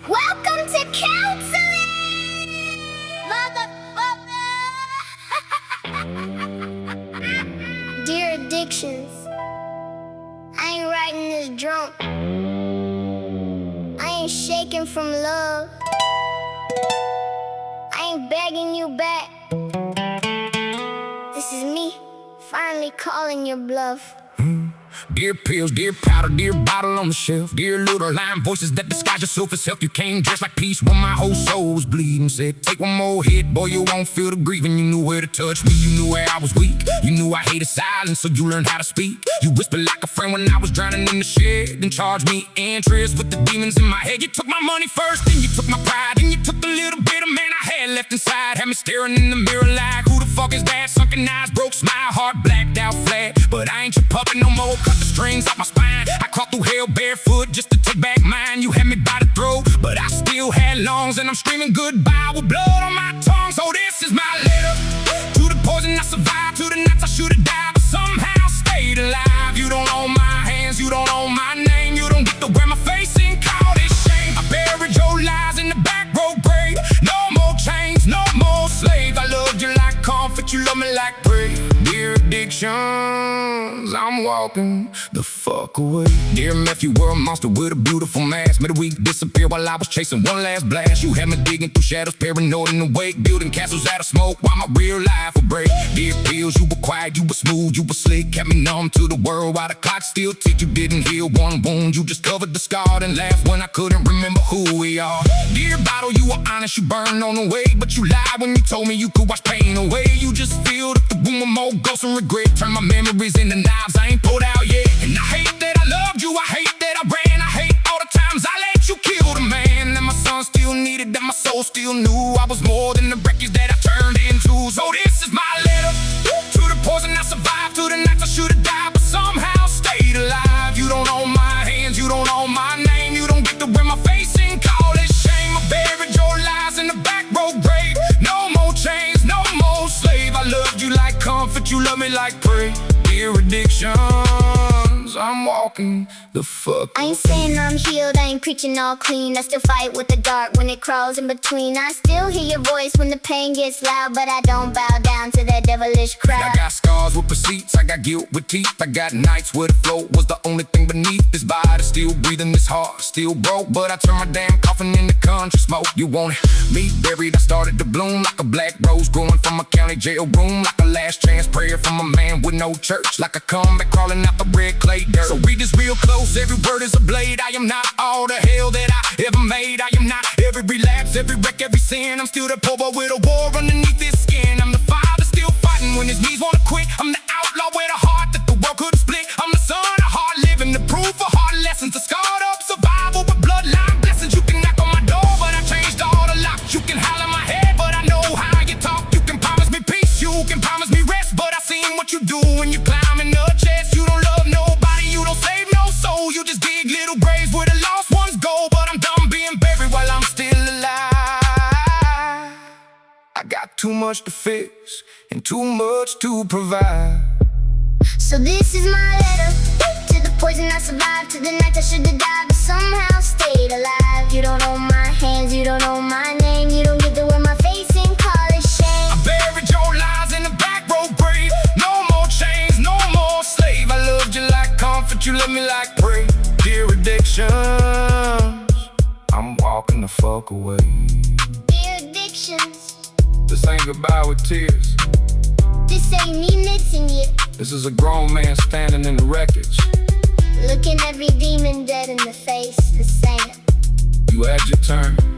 Welcome to counseling, motherfucker. Dear addictions, I ain't writing this drunk. I ain't shaking from love. I ain't begging you back. This is me finally calling your bluff. Dear pills, dear powder, dear bottle on the shelf. Dear little line voices that disguise yourself as self. You came dressed like peace when my whole soul was bleeding. Said, take one more hit, boy, you won't feel the grieving. You knew where to touch me, you knew where I was weak. You knew I hated silence, so you learned how to speak. You whispered like a friend when I was drowning in the shed. Then charged me interest with the demons in my head. You took my money first, then you took my pride. Then you took the little bit of man I had left inside. Had me staring in the mirror like, who the fuck is that? Sunken eyes, broke smile, heart blacked out flat. But I ain't your puppet no more. Cut the strings off my spine. I crawled through hell barefoot just to take back mine. You had me by the throat, but I still had lungs. And I'm screaming goodbye with blood on my tongue. So this is my letter to the poison I survived, to the nights I should've died, but somehow stayed alive. You don't own my hands, you don't own my name. You don't get to wear my face and call this shame. I buried your lies in the back row grave. No more chains, no more slaves. I loved you like comfort, you love me like praise. Dear addictions, I'm walking the fuck away. Dear meth, you were a monster with a beautiful mask. Made a week disappear while I was chasing one last blast. You had me digging through shadows, paranoid in the wake, building castles out of smoke while my real life would break. Dear pills, you were quiet, you were smooth, you were slick, kept me numb to the world while the clock still ticked. You didn't heal one wound, you just covered the scar and laughed when I couldn't remember who we are. Dear bottle, you were honest, you burned on the way, but you lied when you told me you could wash pain away. You just filled up the room with more ghosts and regret. Turn my memories into knives I ain't pulled out yet. And I hate that I loved you, I hate that I ran. I hate all the times I let you kill the man that my son still needed, that my soul still knew I was more than the wreckage that I turned into. So this is my letter to the poison I survived, to the nights I should've died, but somehow stayed alive. You don't own my hands, you don't own my name. You don't get to wear my face and call it shame. I buried your lies in the back row grave. No more chains, no more slave. I loved you like comfort, you love me like praise. Dear addictions, I'm walking the fuck. I ain't saying I'm healed, I ain't preaching all clean. I still fight with the dark when it crawls in between. I still hear your voice when the pain gets loud, but I don't bow down to that devilish crowd. I got scars with receipts, I got guilt with teeth. I got nights where the float was the only thing beneath. This body still breathing, this heart still broke, but I turned my damn coffin into country smoke. You wanted me buried, I started to bloom like a black rose growing from a county jail room, like a last chance prayer from a man with no church, like a comeback crawling out the red clay dirt. So read this real close, every word is a blade. I am not all the hell that I ever made. I am not every relapse, every wreck, every sin. I'm still the poor boy with a war underneath his skin. I'm the father still fighting when his knees wanna quit. I'm the outlaw with a heart that the world couldn't split. I'm the son of hard living, the proof of hard lessons, a scarred up survival with bloodline blessings. You can knock on my door, but I changed all the locks. You can holler my head, but I know how you talk. You can promise me peace, you can promise me rest, but I seen what you do when you climb in the chest. You don't love nobody, you don't save no soul. You just dig little graves where the lost ones go. But I'm done being buried while I'm still alive. I got too much to fix and too much to provide. So this is my letter to the poison I survived, to the nights I should've died, but somehow stayed alive. You don't own my hands, you don't own my name. You don't get to wear my face and call it shame. I buried your lies in the back row grave. No more chains, no more slave. I loved you like comfort, you love me like praise. Dear addictions, I'm walking the fuck away. Dear addictions, this ain't goodbye with tears. this ain't me missing you. This is a grown man standing in the wreckage, looking every demon dead in the face, the same. you had your turn.